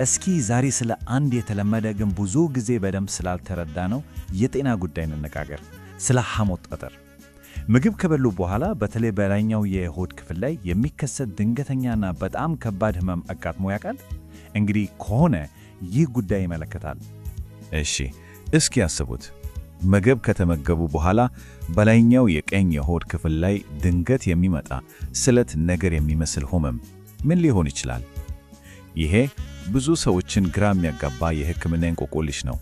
እስኪ ዛሬ ስለ አንድ የተለመደ ግን ብዙ ጊዜ በደንብ ስላልተረዳ ነው የጤና ጉዳይ እንነጋገር። ስለ ሐሞት ጠጠር። ምግብ ከበሉ በኋላ በተለይ በላይኛው የሆድ ክፍል ላይ የሚከሰት ድንገተኛና በጣም ከባድ ህመም አጋጥሞ ያውቃል? እንግዲህ ከሆነ ይህ ጉዳይ ይመለከታል። እሺ፣ እስኪ ያስቡት። ምግብ ከተመገቡ በኋላ በላይኛው የቀኝ የሆድ ክፍል ላይ ድንገት የሚመጣ ስለት ነገር የሚመስል ህመም ምን ሊሆን ይችላል? ይሄ ብዙ ሰዎችን ግራ የሚያጋባ የሕክምና እንቆቅልሽ ነው።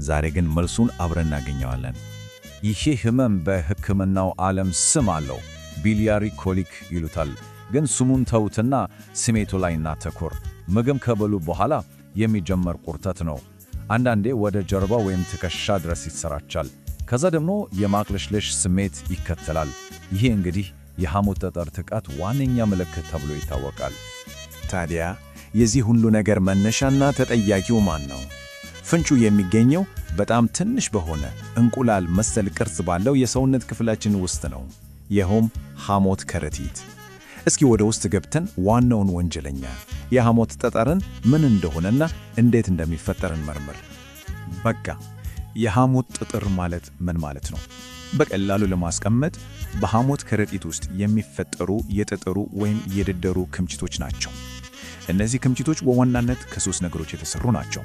ዛሬ ግን መልሱን አብረን እናገኘዋለን። ይሄ ህመም በሕክምናው ዓለም ስም አለው። ቢሊያሪ ኮሊክ ይሉታል። ግን ስሙን ተውትና ስሜቱ ላይ እናተኩር። ምግብ ከበሉ በኋላ የሚጀመር ቁርጠት ነው። አንዳንዴ ወደ ጀርባ ወይም ትከሻ ድረስ ይሰራጫል። ከዛ ደግሞ የማቅለሽለሽ ስሜት ይከተላል። ይሄ እንግዲህ የሐሞት ጠጠር ጥቃት ዋነኛ ምልክት ተብሎ ይታወቃል። ታዲያ የዚህ ሁሉ ነገር መነሻና ተጠያቂው ማን ነው? ፍንጩ የሚገኘው በጣም ትንሽ በሆነ እንቁላል መሰል ቅርጽ ባለው የሰውነት ክፍላችን ውስጥ ነው። ይኸውም ሐሞት ከረጢት። እስኪ ወደ ውስጥ ገብተን ዋናውን ወንጀለኛ የሐሞት ጠጠርን ምን እንደሆነና እንዴት እንደሚፈጠር እንመርምር። በቃ የሐሞት ጠጠር ማለት ምን ማለት ነው? በቀላሉ ለማስቀመጥ በሐሞት ከረጢት ውስጥ የሚፈጠሩ የጠጠሩ ወይም የደደሩ ክምችቶች ናቸው። እነዚህ ክምችቶች በዋናነት ከሶስት ነገሮች የተሰሩ ናቸው: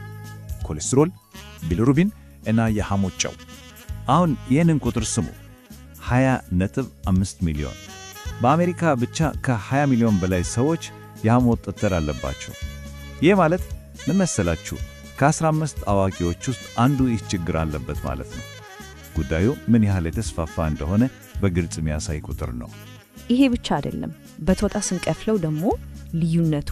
ኮሌስትሮል፣ ቢሊሩቢን እና የሐሞት ጨው። አሁን ይህንን ቁጥር ስሙ፣ 20.5 ሚሊዮን። በአሜሪካ ብቻ ከ20 ሚሊዮን በላይ ሰዎች የሐሞት ጠጠር አለባቸው። ይህ ማለት ምን መሰላችሁ? ከ15 አዋቂዎች ውስጥ አንዱ ይህ ችግር አለበት ማለት ነው። ጉዳዩ ምን ያህል የተስፋፋ እንደሆነ በግልጽ የሚያሳይ ቁጥር ነው። ይሄ ብቻ አይደለም፣ በቶጣ ስንከፍለው ደግሞ ልዩነቱ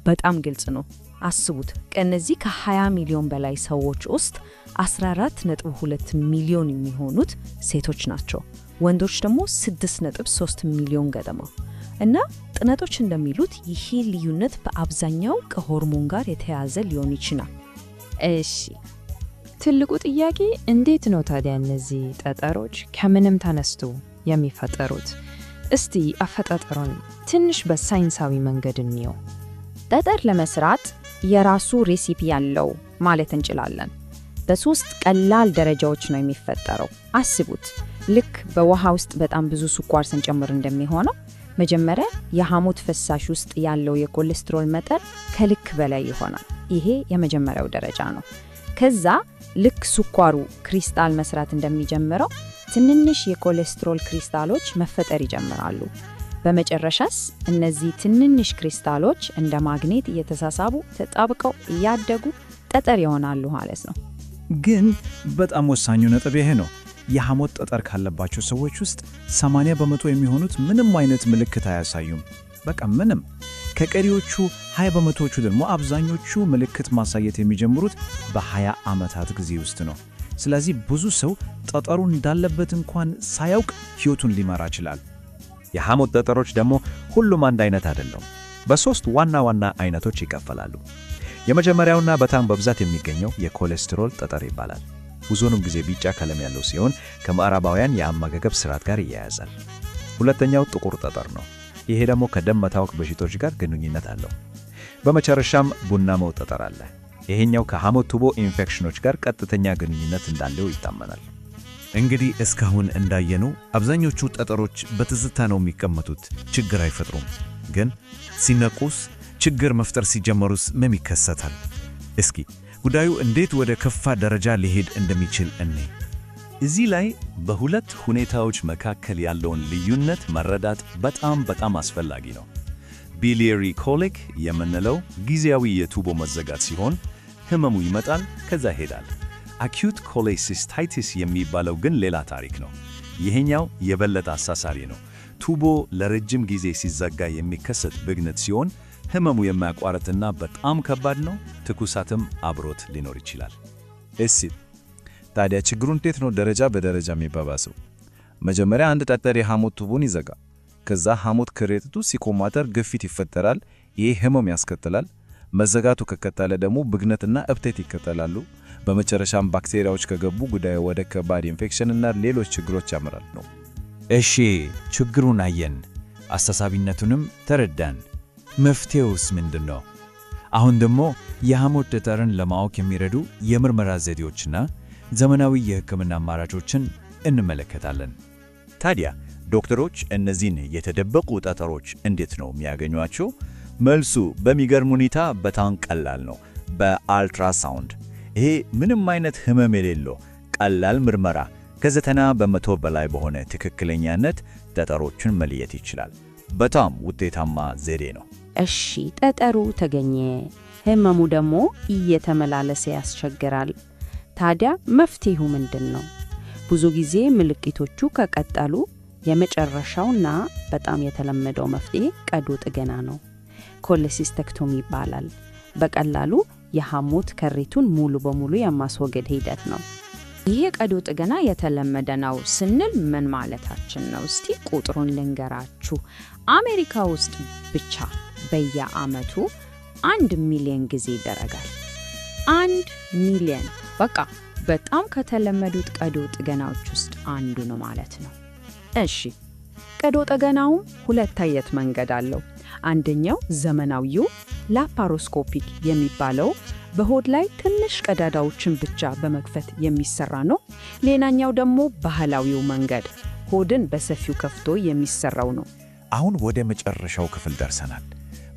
በጣም ግልጽ ነው። አስቡት፣ ከእነዚህ ከ20 ሚሊዮን በላይ ሰዎች ውስጥ 14.2 ሚሊዮን የሚሆኑት ሴቶች ናቸው። ወንዶች ደግሞ 6.3 ሚሊዮን ገደማ። እና ጥናቶች እንደሚሉት ይሄ ልዩነት በአብዛኛው ከሆርሞን ጋር የተያያዘ ሊሆን ይችላል። እሺ፣ ትልቁ ጥያቄ እንዴት ነው ታዲያ እነዚህ ጠጠሮች ከምንም ተነስቶ የሚፈጠሩት? እስቲ አፈጣጠሩን ትንሽ በሳይንሳዊ መንገድ እንየው። ጠጠር ለመስራት የራሱ ሬሲፒ ያለው ማለት እንችላለን። በሶስት ቀላል ደረጃዎች ነው የሚፈጠረው። አስቡት፣ ልክ በውሃ ውስጥ በጣም ብዙ ስኳር ስንጨምር እንደሚሆነው መጀመሪያ የሐሞት ፈሳሽ ውስጥ ያለው የኮሌስትሮል መጠን ከልክ በላይ ይሆናል። ይሄ የመጀመሪያው ደረጃ ነው። ከዛ ልክ ስኳሩ ክሪስታል መስራት እንደሚጀምረው ትንንሽ የኮሌስትሮል ክሪስታሎች መፈጠር ይጀምራሉ። በመጨረሻስ እነዚህ ትንንሽ ክሪስታሎች እንደ ማግኔት እየተሳሳቡ ተጣብቀው እያደጉ ጠጠር ይሆናሉ ማለት ነው። ግን በጣም ወሳኙ ነጥብ ይሄ ነው። የሐሞት ጠጠር ካለባቸው ሰዎች ውስጥ 80% የሚሆኑት ምንም አይነት ምልክት አያሳዩም። በቃ ምንም። ከቀሪዎቹ 20%ዎቹ ደግሞ አብዛኞቹ ምልክት ማሳየት የሚጀምሩት በ20 ዓመታት ጊዜ ውስጥ ነው። ስለዚህ ብዙ ሰው ጠጠሩ እንዳለበት እንኳን ሳያውቅ ሕይወቱን ሊመራ ይችላል። የሐሞት ጠጠሮች ደግሞ ሁሉም አንድ አይነት አይደለም። በሶስት ዋና ዋና አይነቶች ይከፈላሉ። የመጀመሪያውና በጣም በብዛት የሚገኘው የኮሌስትሮል ጠጠር ይባላል። ብዙውን ጊዜ ቢጫ ቀለም ያለው ሲሆን ከምዕራባውያን የአመጋገብ ስርዓት ጋር ይያያዛል። ሁለተኛው ጥቁር ጠጠር ነው። ይሄ ደግሞ ከደም መታወክ በሽታዎች ጋር ግንኙነት አለው። በመጨረሻም ቡናማው ጠጠር አለ። ይሄኛው ከሐሞት ቱቦ ኢንፌክሽኖች ጋር ቀጥተኛ ግንኙነት እንዳለው ይታመናል። እንግዲህ እስካሁን እንዳየነው አብዛኞቹ ጠጠሮች በትዝታ ነው የሚቀመጡት፣ ችግር አይፈጥሩም። ግን ሲነቁስ፣ ችግር መፍጠር ሲጀምሩስ ምን ይከሰታል? እስኪ ጉዳዩ እንዴት ወደ ከፋ ደረጃ ሊሄድ እንደሚችል እንይ። እዚህ ላይ በሁለት ሁኔታዎች መካከል ያለውን ልዩነት መረዳት በጣም አስፈላጊ ነው። ቢሊየሪ ኮሊክ የምንለው ጊዜያዊ የቱቦ መዘጋት ሲሆን ህመሙ ይመጣል፣ ከዛ ይሄዳል። አኪዩት ኮሌሲስታይቲስ የሚባለው ግን ሌላ ታሪክ ነው። ይሄኛው የበለጠ አሳሳሪ ነው። ቱቦ ለረጅም ጊዜ ሲዘጋ የሚከሰት ብግነት ሲሆን ህመሙ የማያቋርጥና በጣም ከባድ ነው። ትኩሳትም አብሮት ሊኖር ይችላል። እሺ፣ ታዲያ ችግሩ እንዴት ነው ደረጃ በደረጃ የሚባባሰው? መጀመሪያ አንድ ጠጠር የሐሞት ቱቦን ይዘጋ። ከዛ ሐሞት ከረጢቱ ሲኮማተር ግፊት ይፈጠራል። ይሄ ህመም ያስከትላል። መዘጋቱ ከቀጠለ ደግሞ ብግነትና እብጠት ይከተላሉ። በመጨረሻም ባክቴሪያዎች ከገቡ ጉዳዩ ወደ ከባድ ኢንፌክሽንና ሌሎች ችግሮች ያመራል ነው። እሺ፣ ችግሩን አየን፣ አስተሳቢነቱንም ተረዳን። መፍትሄውስ ምንድነው? አሁን ደግሞ የሐሞት ጠጠርን ለማወቅ የሚረዱ የምርመራ ዘዴዎችና ዘመናዊ የሕክምና አማራጮችን እንመለከታለን። ታዲያ ዶክተሮች እነዚህን የተደበቁ ጠጠሮች እንዴት ነው የሚያገኟቸው? መልሱ በሚገርም ሁኔታ በጣም ቀላል ነው። በአልትራሳውንድ። ይሄ ምንም አይነት ህመም የሌለው ቀላል ምርመራ ከ90% በላይ በሆነ ትክክለኛነት ጠጠሮችን መለየት ይችላል። በጣም ውጤታማ ዘዴ ነው። እሺ፣ ጠጠሩ ተገኘ፣ ህመሙ ደግሞ እየተመላለሰ ያስቸግራል። ታዲያ መፍትሄው ምንድን ነው? ብዙ ጊዜ ምልክቶቹ ከቀጠሉ የመጨረሻውና በጣም የተለመደው መፍትሄ ቀዶ ጥገና ነው። ኮሌሲስቴክቶሚ ይባላል። በቀላሉ የሐሞት ከረጢቱን ሙሉ በሙሉ የማስወገድ ሂደት ነው። ይሄ ቀዶ ጥገና የተለመደ ነው ስንል ምን ማለታችን ነው? እስቲ ቁጥሩን ልንገራችሁ። አሜሪካ ውስጥ ብቻ በየዓመቱ 1 ሚሊዮን ጊዜ ይደረጋል። 1 ሚሊዮን! በቃ በጣም ከተለመዱት ቀዶ ጥገናዎች ውስጥ አንዱ ነው ማለት ነው። እሺ፣ ቀዶ ጥገናው ሁለት አይነት መንገድ አለው። አንደኛው ዘመናዊው ላፓሮስኮፒክ የሚባለው በሆድ ላይ ትንሽ ቀዳዳዎችን ብቻ በመክፈት የሚሰራ ነው። ሌላኛው ደግሞ ባህላዊው መንገድ ሆድን በሰፊው ከፍቶ የሚሰራው ነው። አሁን ወደ መጨረሻው ክፍል ደርሰናል።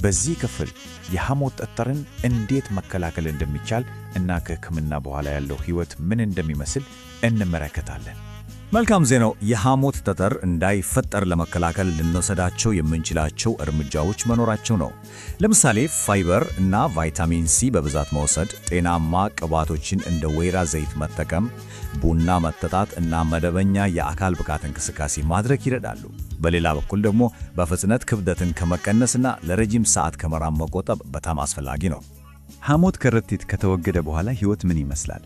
በዚህ ክፍል የሐሞት ጠጠርን እንዴት መከላከል እንደሚቻል እና ከሕክምና በኋላ ያለው ሕይወት ምን እንደሚመስል እንመለከታለን። መልካም ዜናው የሐሞት ጠጠር እንዳይፈጠር ለመከላከል ልንወስዳቸው የምንችላቸው እርምጃዎች መኖራቸው ነው። ለምሳሌ ፋይበር እና ቫይታሚን ሲ በብዛት መውሰድ፣ ጤናማ ቅባቶችን እንደ ወይራ ዘይት መጠቀም፣ ቡና መጠጣት እና መደበኛ የአካል ብቃት እንቅስቃሴ ማድረግ ይረዳሉ። በሌላ በኩል ደግሞ በፍጥነት ክብደትን ከመቀነስና ለረጅም ሰዓት ከመራመድ መቆጠብ በጣም አስፈላጊ ነው። ሐሞት ከረጢት ከተወገደ በኋላ ሕይወት ምን ይመስላል?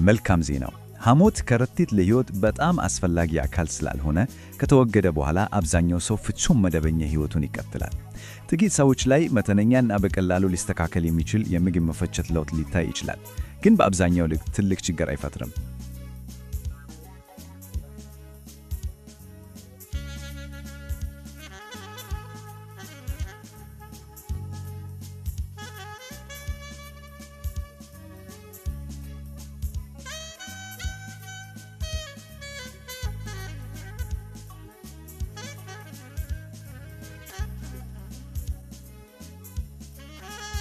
መልካም ዜናው ሐሞት ከረጢት ለሕይወት በጣም አስፈላጊ አካል ስላልሆነ ከተወገደ በኋላ አብዛኛው ሰው ፍጹም መደበኛ ሕይወቱን ይቀጥላል። ጥቂት ሰዎች ላይ መጠነኛና በቀላሉ ሊስተካከል የሚችል የምግብ መፈጨት ለውጥ ሊታይ ይችላል፣ ግን በአብዛኛው ትልቅ ችግር አይፈጥርም።